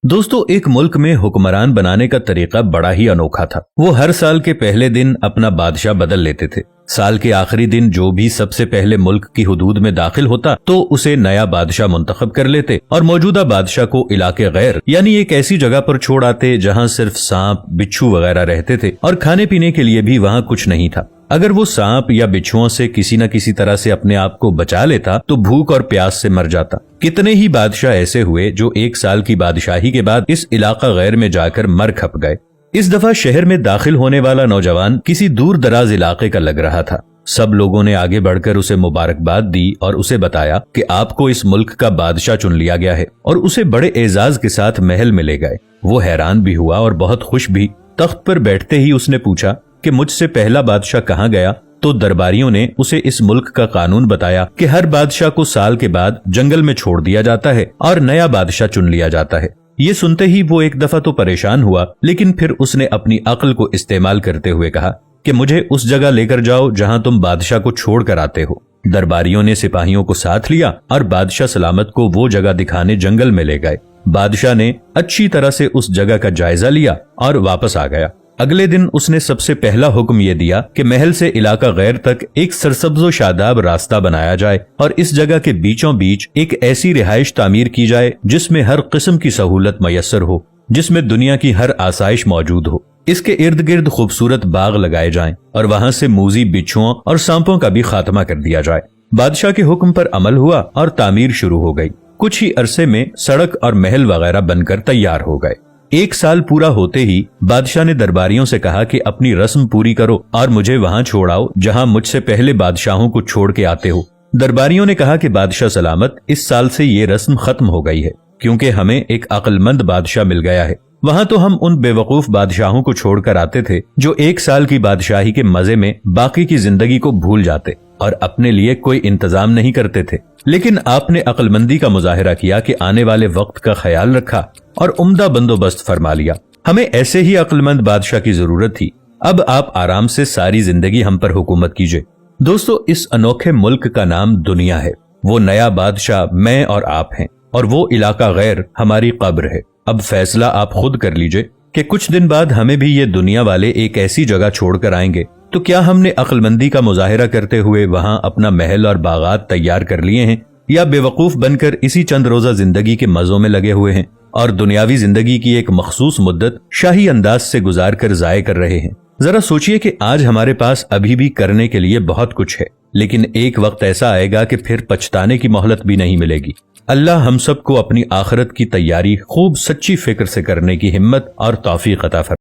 दोस्तों, एक मुल्क में हुक्मरान बनाने का तरीका बड़ा ही अनोखा था। वो हर साल के पहले दिन अपना बादशाह बदल लेते थे। साल के आखिरी दिन जो भी सबसे पहले मुल्क की हुदूद में दाखिल होता तो उसे नया बादशाह मुंतखब कर लेते और मौजूदा बादशाह को इलाके गैर यानी एक ऐसी जगह पर छोड़ आते जहाँ सिर्फ सांप, बिच्छू वगैरह रहते थे और खाने पीने के लिए भी वहाँ कुछ नहीं था। अगर वो सांप या बिच्छुओं से किसी न किसी तरह से अपने आप को बचा लेता तो भूख और प्यास से मर जाता। कितने ही बादशाह ऐसे हुए जो एक साल की बादशाही के बाद इस इलाका गैर में जाकर मर खप गए। इस दफा शहर में दाखिल होने वाला नौजवान किसी दूर दराज इलाके का लग रहा था। सब लोगों ने आगे बढ़कर उसे मुबारकबाद दी और उसे बताया कि आपको इस मुल्क का बादशाह चुन लिया गया है और उसे बड़े एजाज के साथ महल में ले गए। वो हैरान भी हुआ और बहुत खुश भी। तख्त पर बैठते ही उसने पूछा कि मुझसे पहला बादशाह कहाँ गया? तो दरबारियों ने उसे इस मुल्क का कानून बताया कि हर बादशाह को साल के बाद जंगल में छोड़ दिया जाता है और नया बादशाह चुन लिया जाता है। ये सुनते ही वो एक दफा तो परेशान हुआ, लेकिन फिर उसने अपनी अक्ल को इस्तेमाल करते हुए कहा कि मुझे उस जगह लेकर जाओ जहां तुम बादशाह को छोड़ कर आते हो। दरबारियों ने सिपाहियों को साथ लिया और बादशाह सलामत को वो जगह दिखाने जंगल में ले गए। बादशाह ने अच्छी तरह से उस जगह का जायजा लिया और वापस आ गया। अगले दिन उसने सबसे पहला हुक्म ये दिया कि महल से इलाका गैर तक एक सरसब्ज़ो शादाब रास्ता बनाया जाए और इस जगह के बीचों बीच एक ऐसी रिहाइश तामीर की जाए जिसमें हर किस्म की सहूलत मयसर हो, जिसमें दुनिया की हर आसाइश मौजूद हो। इसके इर्द गिर्द खूबसूरत बाग लगाए जाएं और वहां से मूजी, बिच्छुओं और सांपों का भी खात्मा कर दिया जाए। बादशाह के हुक्म पर अमल हुआ और तामीर शुरू हो गई। कुछ ही अरसे में सड़क और महल वगैरह बनकर तैयार हो गए। एक साल पूरा होते ही बादशाह ने दरबारियों से कहा कि अपनी रस्म पूरी करो और मुझे वहां छोड़ आओ जहां मुझसे पहले बादशाहों को छोड़ के आते हो। दरबारियों ने कहा कि बादशाह सलामत, इस साल से ये रस्म खत्म हो गई है क्योंकि हमें एक अक्लमंद बादशाह मिल गया है। वहां तो हम उन बेवकूफ बादशाहों को छोड़कर आते थे जो एक साल की बादशाही के मजे में बाकी की जिंदगी को भूल जाते और अपने लिए कोई इंतजाम नहीं करते थे। लेकिन आपने अक्लमंदी का मुजाहिरा किया कि आने वाले वक्त का ख्याल रखा और उम्दा बंदोबस्त फरमा लिया। हमें ऐसे ही अक्लमंद बादशाह की जरूरत थी। अब आप आराम से सारी जिंदगी हम पर हुकूमत कीजिए। दोस्तों, इस अनोखे मुल्क का नाम दुनिया है। वो नया बादशाह मैं और आप हैं और वो इलाका गैर हमारी कब्र है। अब फैसला आप खुद कर लीजिए कि कुछ दिन बाद हमें भी ये दुनिया वाले एक ऐसी जगह छोड़कर आएंगे तो क्या हमने अक्लमंदी का मुजाहिरा करते हुए वहां अपना महल और बागात तैयार कर लिए हैं, या बेवकूफ बनकर इसी चंद रोजा जिंदगी के मजों में लगे हुए हैं और दुनियावी जिंदगी की एक मखसूस मुद्दत शाही अंदाज से गुजार कर जाये कर रहे हैं। जरा सोचिए कि आज हमारे पास अभी भी करने के लिए बहुत कुछ है, लेकिन एक वक्त ऐसा आएगा कि फिर पछताने की मोहलत भी नहीं मिलेगी। अल्लाह हम सबको अपनी आखिरत की तैयारी खूब सच्ची फिक्र से करने की हिम्मत और तौफीक अता फरमाए।